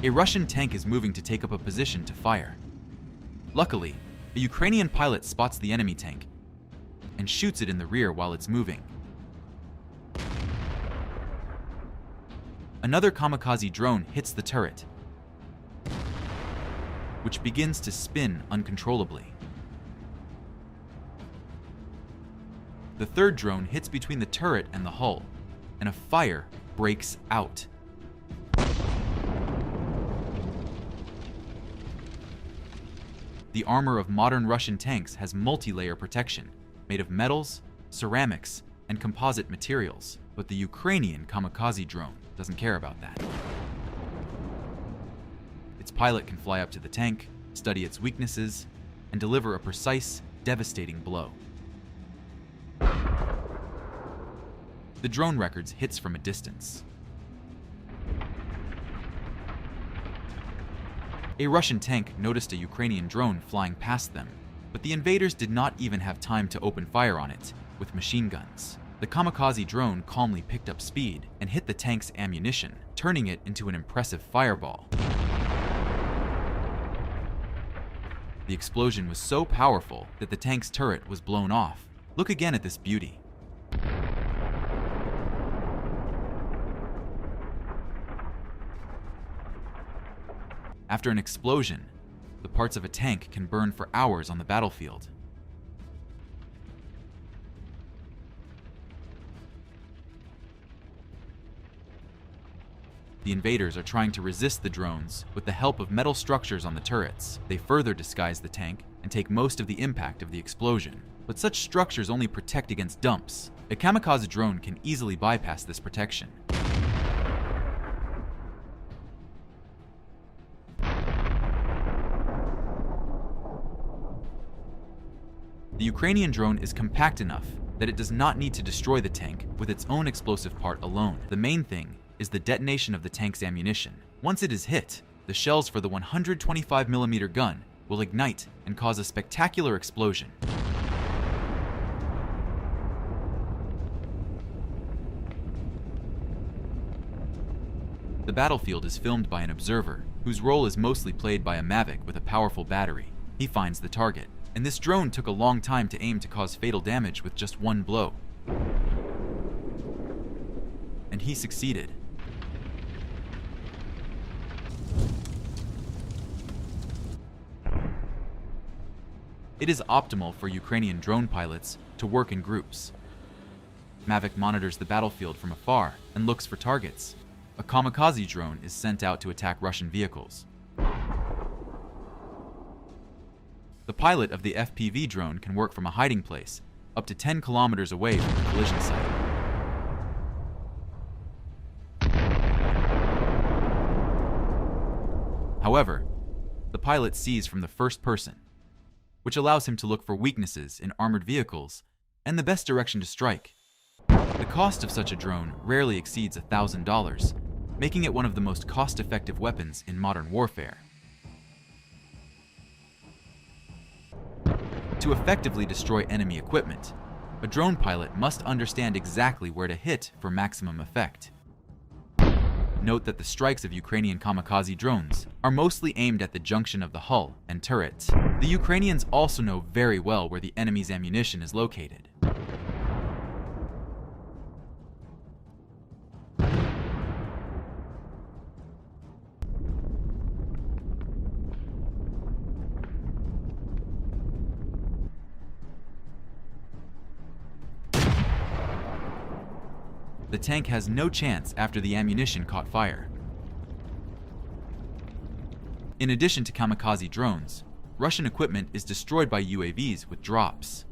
A Russian tank is moving to take up a position to fire. Luckily, a Ukrainian pilot spots the enemy tank and shoots it in the rear while it's moving. Another kamikaze drone hits the turret, which begins to spin uncontrollably. The third drone hits between the turret and the hull, and a fire breaks out. The armor of modern Russian tanks has multi-layer protection, made of metals, ceramics, and composite materials, but the Ukrainian kamikaze drone doesn't care about that. Its pilot can fly up to the tank, study its weaknesses, and deliver a precise, devastating blow. The drone records hits from a distance. A Russian tank noticed a Ukrainian drone flying past them, but the invaders did not even have time to open fire on it with machine guns. The kamikaze drone calmly picked up speed and hit the tank's ammunition, turning it into an impressive fireball. The explosion was so powerful that the tank's turret was blown off. Look again at this beauty. After an explosion, the parts of a tank can burn for hours on the battlefield. The invaders are trying to resist the drones with the help of metal structures on the turrets. They further disguise the tank and take most of the impact of the explosion. But such structures only protect against dumps. A kamikaze drone can easily bypass this protection. The Ukrainian drone is compact enough that it does not need to destroy the tank with its own explosive part alone. The main thing is the detonation of the tank's ammunition. Once it is hit, the shells for the 125mm gun will ignite and cause a spectacular explosion. The battlefield is filmed by an observer, whose role is mostly played by a Mavic with a powerful battery. He finds the target, and this drone took a long time to aim to cause fatal damage with just one blow. And he succeeded. It is optimal for Ukrainian drone pilots to work in groups. Mavic monitors the battlefield from afar and looks for targets. A kamikaze drone is sent out to attack Russian vehicles. The pilot of the FPV drone can work from a hiding place up to 10 kilometers away from the collision site. However, the pilot sees from the first person, which allows him to look for weaknesses in armored vehicles and the best direction to strike. The cost of such a drone rarely exceeds $1,000, making it one of the most cost-effective weapons in modern warfare. To effectively destroy enemy equipment, a drone pilot must understand exactly where to hit for maximum effect. Note that the strikes of Ukrainian kamikaze drones are mostly aimed at the junction of the hull and turrets. The Ukrainians also know very well where the enemy's ammunition is located. The tank has no chance after the ammunition caught fire. In addition to kamikaze drones, Russian equipment is destroyed by UAVs with drops.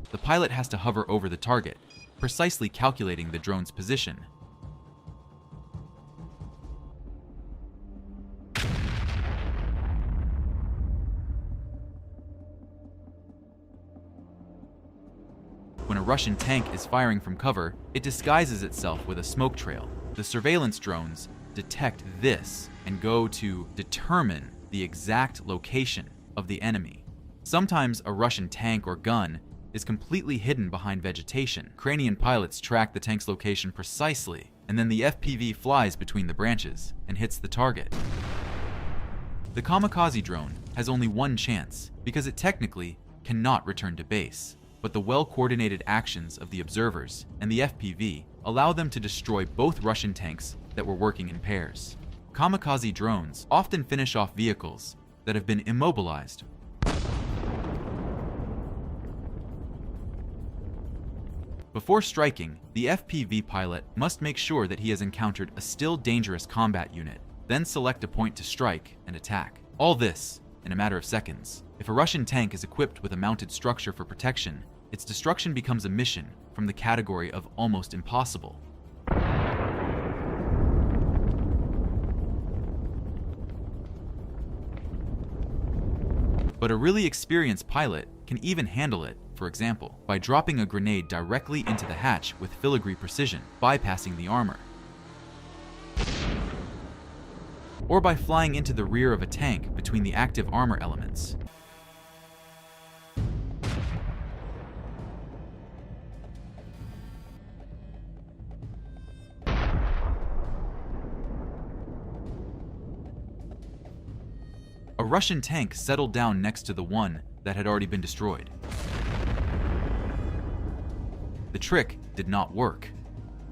The pilot has to hover over the target, precisely calculating the drone's position. When a Russian tank is firing from cover, it disguises itself with a smoke trail. The surveillance drones detect this and go to determine the exact location of the enemy. Sometimes a Russian tank or gun is completely hidden behind vegetation. Ukrainian pilots track the tank's location precisely, and then the FPV flies between the branches and hits the target. The kamikaze drone has only one chance, because it technically cannot return to base, but the well-coordinated actions of the observers and the FPV allow them to destroy both Russian tanks that were working in pairs. Kamikaze drones often finish off vehicles that have been immobilized. Before striking, the FPV pilot must make sure that he has encountered a still dangerous combat unit, then select a point to strike and attack. All this in a matter of seconds. If a Russian tank is equipped with a mounted structure for protection, its destruction becomes a mission from the category of almost impossible. But a really experienced pilot can even handle it, for example, by dropping a grenade directly into the hatch with filigree precision, bypassing the armor. Or by flying into the rear of a tank between the active armor elements. A Russian tank settled down next to the one that had already been destroyed. The trick did not work.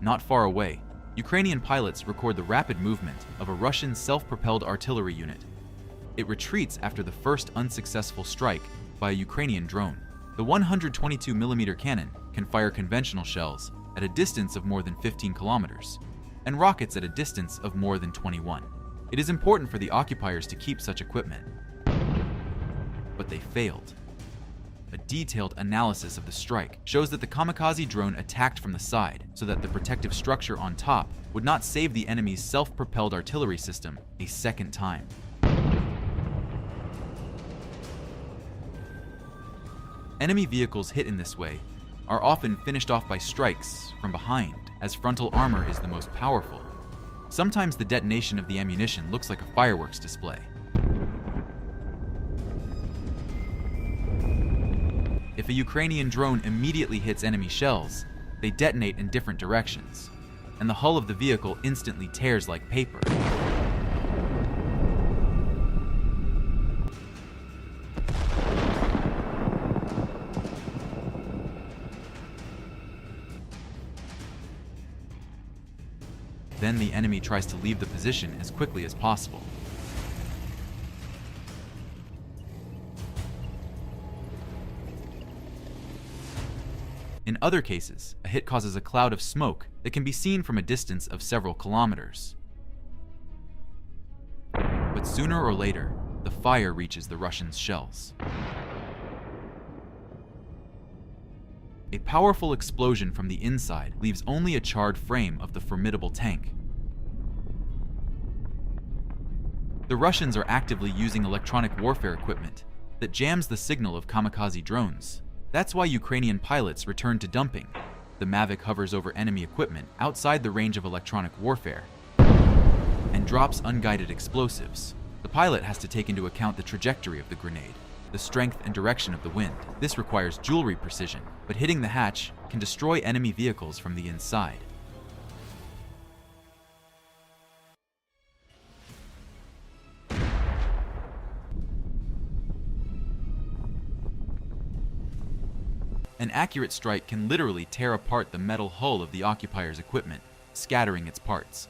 Not far away, Ukrainian pilots record the rapid movement of a Russian self-propelled artillery unit. It retreats after the first unsuccessful strike by a Ukrainian drone. The 122mm cannon can fire conventional shells at a distance of more than 15 kilometers, and rockets at a distance of more than 21. It is important for the occupiers to keep such equipment. But they failed. A detailed analysis of the strike shows that the kamikaze drone attacked from the side so that the protective structure on top would not save the enemy's self-propelled artillery system a second time. Enemy vehicles hit in this way are often finished off by strikes from behind, as frontal armor is the most powerful. Sometimes the detonation of the ammunition looks like a fireworks display. If a Ukrainian drone immediately hits enemy shells, they detonate in different directions, and the hull of the vehicle instantly tears like paper. Then the enemy tries to leave the position as quickly as possible. In other cases, a hit causes a cloud of smoke that can be seen from a distance of several kilometers. But sooner or later, the fire reaches the Russians' shells. A powerful explosion from the inside leaves only a charred frame of the formidable tank. The Russians are actively using electronic warfare equipment that jams the signal of kamikaze drones. That's why Ukrainian pilots return to dumping. The Mavic hovers over enemy equipment outside the range of electronic warfare and drops unguided explosives. The pilot has to take into account the trajectory of the grenade, the strength and direction of the wind. This requires jewelry precision, but hitting the hatch can destroy enemy vehicles from the inside. An accurate strike can literally tear apart the metal hull of the occupier's equipment, scattering its parts.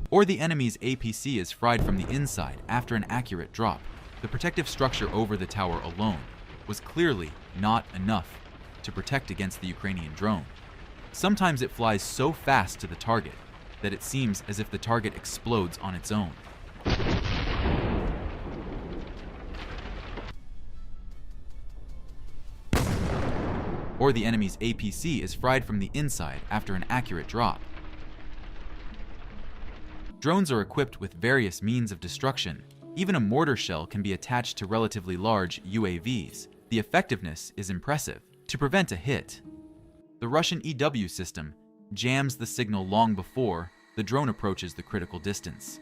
Or the enemy's APC is fried from the inside after an accurate drop. The protective structure over the tower alone was clearly not enough to protect against the Ukrainian drone. Sometimes it flies so fast to the target that it seems as if the target explodes on its own. Or the enemy's APC is fried from the inside after an accurate drop. Drones are equipped with various means of destruction. Even a mortar shell can be attached to relatively large UAVs. The effectiveness is impressive. To prevent a hit, The Russian EW system jams the signal long before the drone approaches the critical distance.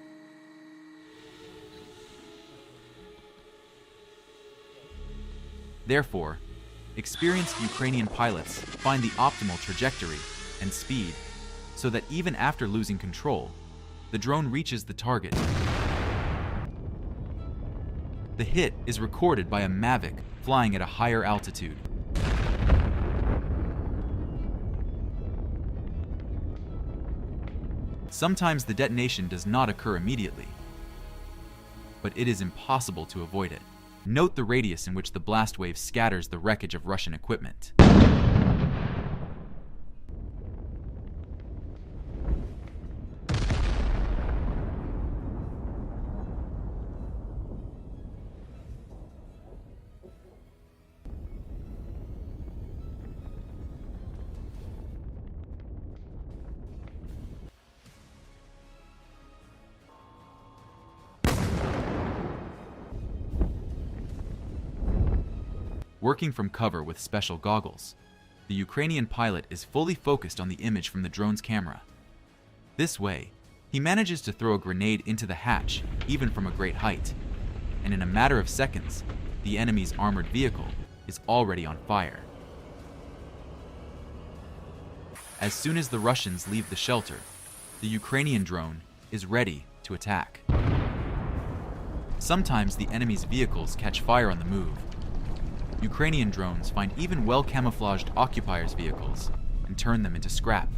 Therefore, experienced Ukrainian pilots find the optimal trajectory and speed so that even after losing control, the drone reaches the target. The hit is recorded by a Mavic flying at a higher altitude. Sometimes the detonation does not occur immediately, but it is impossible to avoid it. Note the radius in which the blast wave scatters the wreckage of Russian equipment. Working from cover with special goggles, the Ukrainian pilot is fully focused on the image from the drone's camera. This way, he manages to throw a grenade into the hatch, even from a great height, and in a matter of seconds, the enemy's armored vehicle is already on fire. As soon as the Russians leave the shelter, the Ukrainian drone is ready to attack. Sometimes the enemy's vehicles catch fire on the move. Ukrainian drones find even well-camouflaged occupiers' vehicles and turn them into scrap.